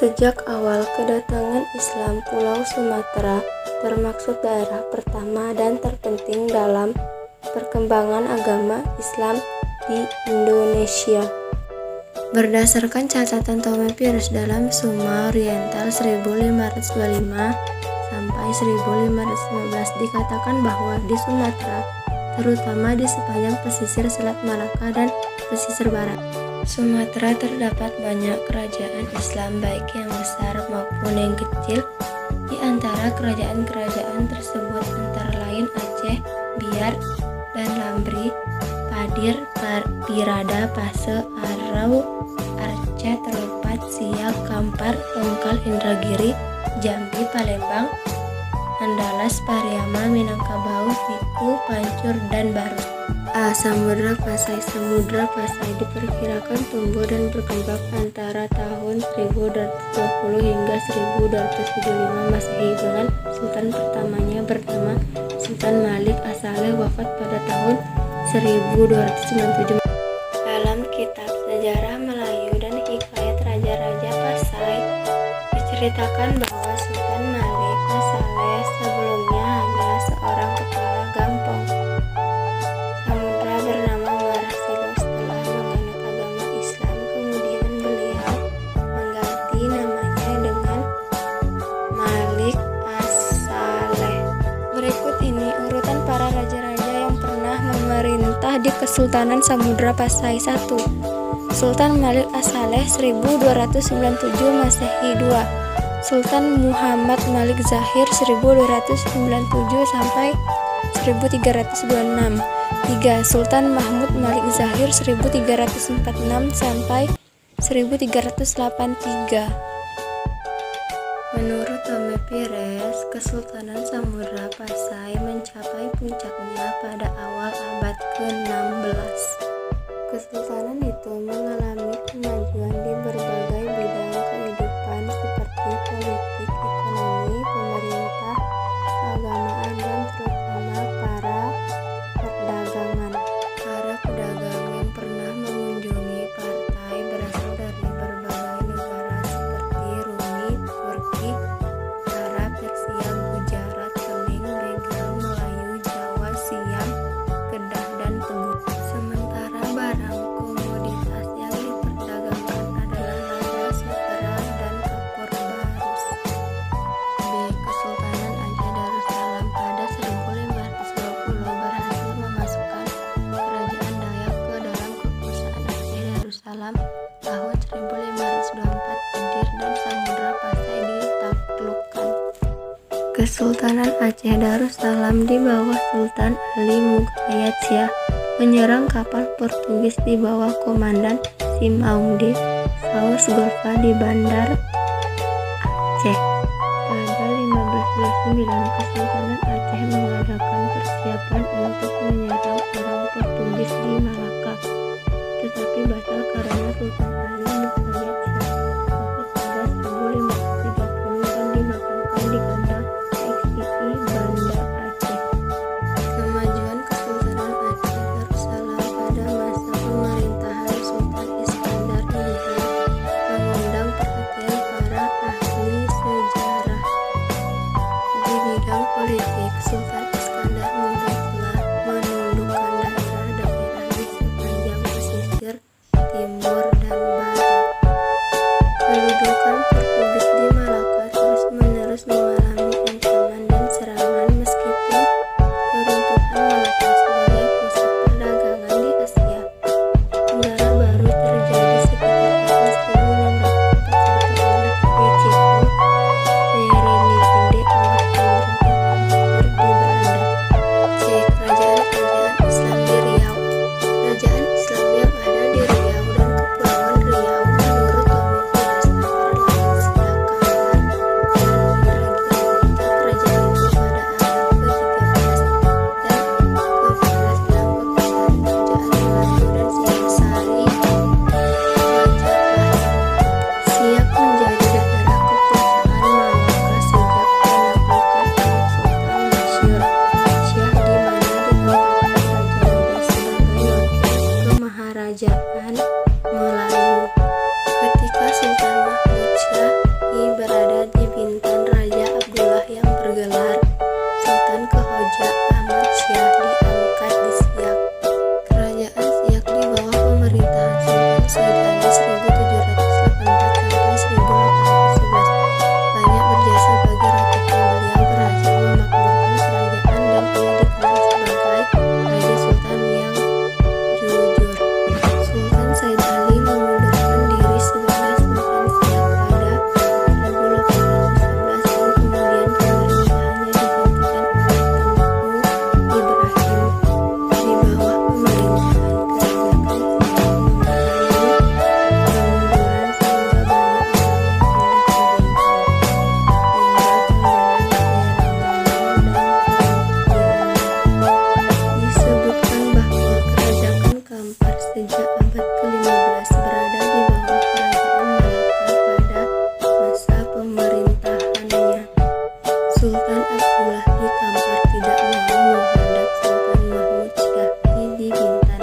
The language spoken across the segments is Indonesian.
Sejak awal kedatangan Islam, Pulau Sumatera termasuk daerah pertama dan terpenting dalam perkembangan agama Islam di Indonesia. Berdasarkan catatan Tommy Pires dalam Summa Oriental 1525 sampai 1515 dikatakan bahwa di Sumatera, terutama di sepanjang pesisir Selat Malaka dan pesisir barat Sumatera, terdapat banyak kerajaan Islam baik yang besar maupun yang kecil. Di antara kerajaan-kerajaan tersebut antara lain Aceh, Biar, dan Lambri, Padir, Pirada, Pase, Arau, Arca, Teropat, Siak, Kampar, Tongkal, Indragiri, Jambi, Palembang, Andalas, Pariaman, Minangkabau, Siku, Pancur, dan Barus. Samudra Pasai. Samudra Pasai diperkirakan tumbuh dan berkembang antara tahun 1220 hingga 1275 Masehi dengan sultan pertamanya bernama Sultan Malik As-Saleh wafat pada tahun 1297. Dalam kitab Sejarah Melayu dan Hikayat Raja-Raja Pasai diceritakan bahwa Sultan Malik As-Saleh sebelumnya hanyalah seorang kepala gampong Samudra bernama Marasilo. Setelah menganut agama Islam, kemudian beliau mengganti namanya dengan Malik As-Saleh. Berikut ini urutan para raja-raja yang pernah memerintah di Kesultanan Samudra Pasai. 1. Sultan Malik As-Saleh 1297 Masehi. 2. Sultan Muhammad Malik Zahir 1297 sampai 1326. 3. Sultan Mahmud Malik Zahir 1346 sampai 1383. Menurut Tommy Pires, Kesultanan Samudra Pasai mencapai puncaknya pada awal abad ke-16. Kesultanan itu mengalami kemajuan di berbagai bidang kehidupan seperti politik, ekonomi, pemerintah, keagamaan, dan terutama para perdagangan. Para pedagang yang pernah mengunjungi partai berasal dari berbagai negara seperti Rumi, Turki, Arab, Persia, Gujarat, Keling, Bengal, Melayu, Jawa, Siam, Kedah, dan Teguh. Sementara barang komoditas yang diperdagangkan adalah lada, sutera, dan kapur barus. B. Kesultanan Aceh Darussalam pada 1520 berhasil memasukkan kerajaan Dayak ke dalam kekuasaan Aceh Darussalam. Tahun 1524 Padir dan Samudra Pasai ditaklukkan. Kesultanan Aceh Darussalam di bawah Sultan Ali Mughayat Syah menyerang kapal Portugis di bawah komandan Simaungde Saus Golfa di Bandar Aceh. Pada 1529 Kesultanan Aceh mengadakan persiapan untuk menyerang orang Portugis di Malaka, tetapi batal karena Sultan Ali Mughayat Syah wafat pada 1530 dan dimakamkan di kandang XII Banda Aceh. Kemajuan Kesultanan Aceh Darussalam pada masa pemerintahan Sultan Iskandar Muda mengundang perhatian para ahli sejarah. Di bidang politik, Sultan Iskandar Muda telah menundukkan daerah-daerah di sepanjang pesisir timur dan barat. Kedudukan Portugis di Malaka terus-menerus mengalami ancaman dan serangan meskipun keruntuhan Malaka sebagai pusat perdagangan di Asia Tenggara baru terjadi sekitar tahun 1641 oleh Chico Berenigende, oleh Jenderal Komputer di Belanda. Sultan Abdullah di Kampar tidak mau menghadap Sultan Mahmud Syahri di Bintan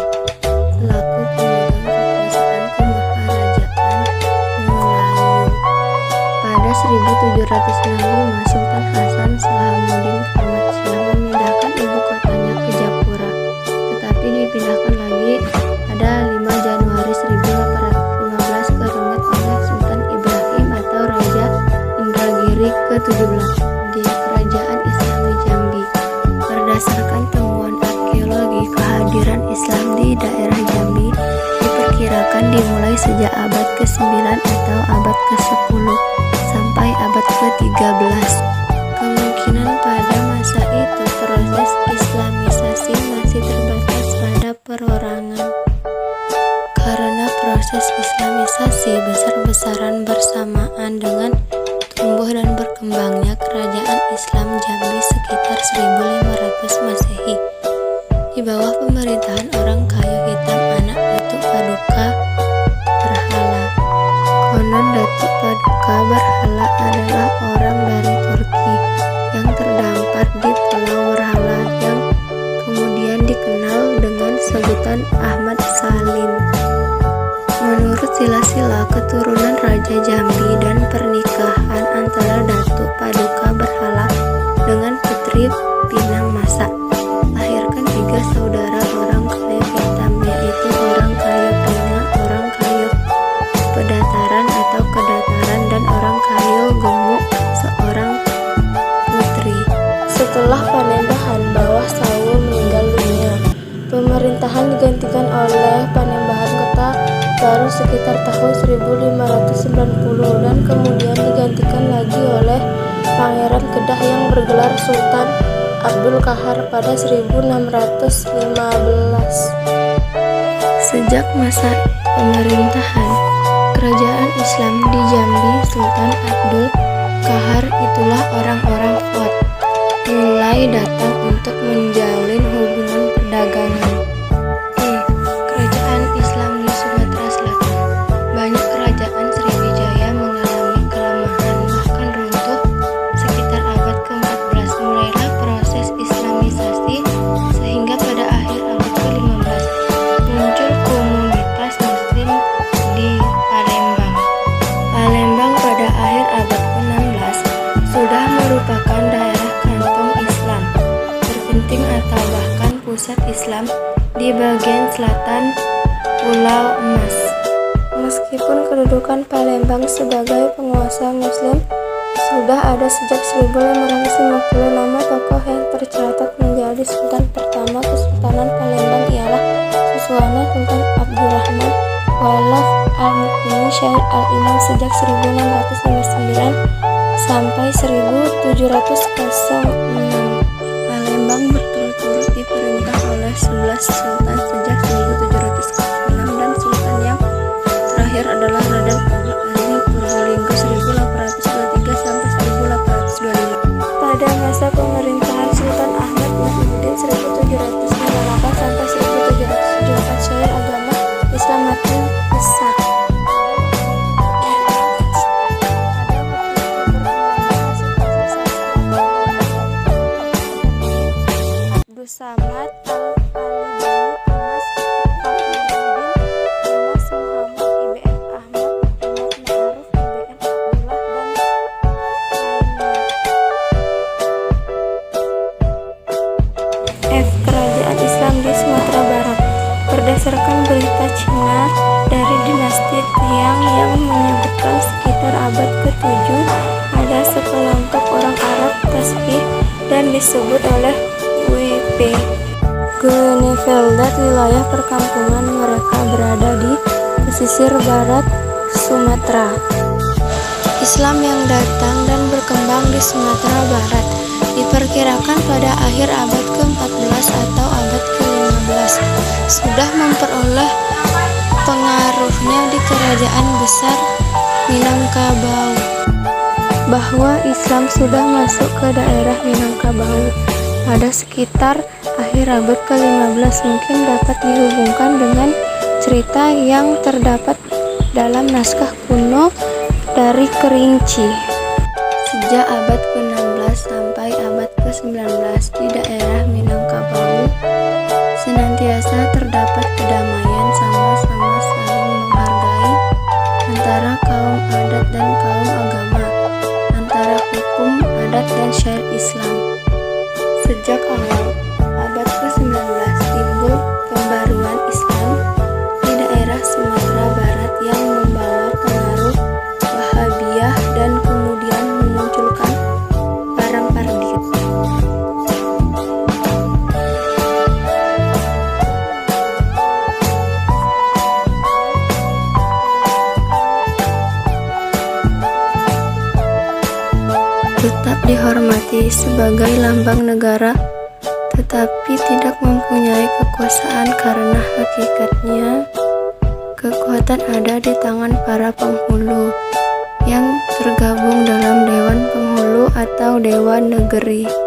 selaku pemegang kekuasaan kemaharajaan Melayu. Pada 1765, Sultan Hasan Salahuddin Ahmad Shah memindahkan ibu kotanya ke Japura, tetapi dipindahkan lagi pada 5 Januari 1815 ke Rengat oleh Sultan Ibrahim atau Raja Indragiri ke-17 di Kerajaan Islami Jambi. Berdasarkan temuan arkeologi, kehadiran Islam di daerah Jambi diperkirakan dimulai sejak abad ke-9 atau abad ke-10 sampai abad ke-13. Kemungkinan pada masa itu proses Islamisasi masih terbatas pada perorangan. Karena proses Islamisasi besar-besaran bersamaan dengan tumbuh dan berkembangnya kerajaan Islam Jambi sekitar 1500 Masehi di bawah pemerintahan orang kayu hitam anak Datuk Paduka Berhala. Konon Datuk Paduka Berhala adalah orang dari Turki yang terdampar di Pulau Berhala yang kemudian dikenal dengan sebutan Ahmad Salim. Menurut sila-sila keturunan Raja Jambi dan pernikahan antara Datuk Paduka Berhala dengan Putri Pinang Masa, lahirkan 3 saudara orang kayu hitam, yaitu orang kayu Pinang, orang kayu Pedataran atau Kedataran, dan orang kayu Gemuk, seorang putri. Setelah Panembahan Bawah Sawu meninggal dunia, pemerintahan digantikan oleh Panembahan Kota Baru sekitar tahun 1590 dan kemudian digantikan lagi oleh Pangeran Kedah yang bergelar Sultan Abdul Qahar pada 1615. Sejak masa pemerintahan kerajaan Islam di Jambi Sultan Abdul Qahar, itulah orang-orang Fot mulai datang untuk menjalin hubungan perdagangan. Kerajaan Islam di Sumatera Selatan. Banyak kerajaan Sriwijaya mengalami kelemahan, bahkan runtuh sekitar abad ke-14. Mulailah proses Islamisasi sehingga pada akhir abad ke-15 muncul komunitas Muslim di Palembang. Palembang pada akhir abad ke-16 sudah merupakan daerah kantong Islam terpenting atau bahkan pusat Islam di bagian selatan Pulau Emas. Meskipun kedudukan Palembang sebagai penguasa Muslim sudah ada sejak 1550, nama tokoh yang tercatat menjadi Sultan pertama Kesultanan Palembang ialah Suswana Sultan Abdurrahman Walaf Al-Mukminin Syahid Al-Imam sejak 1659 sampai 1706. Palembang berturut-turut diperintah oleh 11 sultan sejak 1706 dan sultan yang terakhir adalah Raden Abdul Aziz Purbalingga 1823 sampai 1825. Pada masa pemerintahan Sultan Ahmad Muhyiddin 1758 sampai 1774, syair agama Islam makin besar. Samad Al-Alibani, Anas Fakhruddin, Anas Muhammad, IBN Ahmad, Ahmad Ma'ruf, IBN Abdullah, dan lainnya. Kerajaan Islam di Sumatera Barat. Berdasarkan berita Cina dari dinasti Tiang yang menyebutkan sekitar abad ke-7 ada sekelompok orang Arab tasbih dan disebut oleh W.P. Geneveldat, wilayah perkampungan mereka berada di pesisir barat Sumatera. Islam yang datang dan berkembang di Sumatera Barat diperkirakan pada akhir abad ke-14 atau abad ke-15 sudah memperoleh pengaruhnya di kerajaan besar Minangkabau. Bahwa Islam sudah masuk ke daerah Minangkabau pada sekitar akhir abad ke-15 mungkin dapat dihubungkan dengan cerita yang terdapat dalam naskah kuno dari Kerinci. Sejak abad ke-16 sampai ke-19 di daerah Minangkabau senantiasa terdapat kedamaian sama-sama saling menghargai antara kaum adat dan kaum agama, antara hukum adat dan syariat Islam. Sejak awal abad ke-19 timbul pembaruan Islam di daerah Sumatera Barat yang membawa pengaruh Wahabiyah dan kemudian memunculkan Parang Pardiat. Tetap dihormati sebagai lambang negara, tetapi tidak mempunyai kekuasaan karena hakikatnya kekuatan ada di tangan para penghulu yang tergabung dalam Dewan Penghulu atau Dewan Negeri.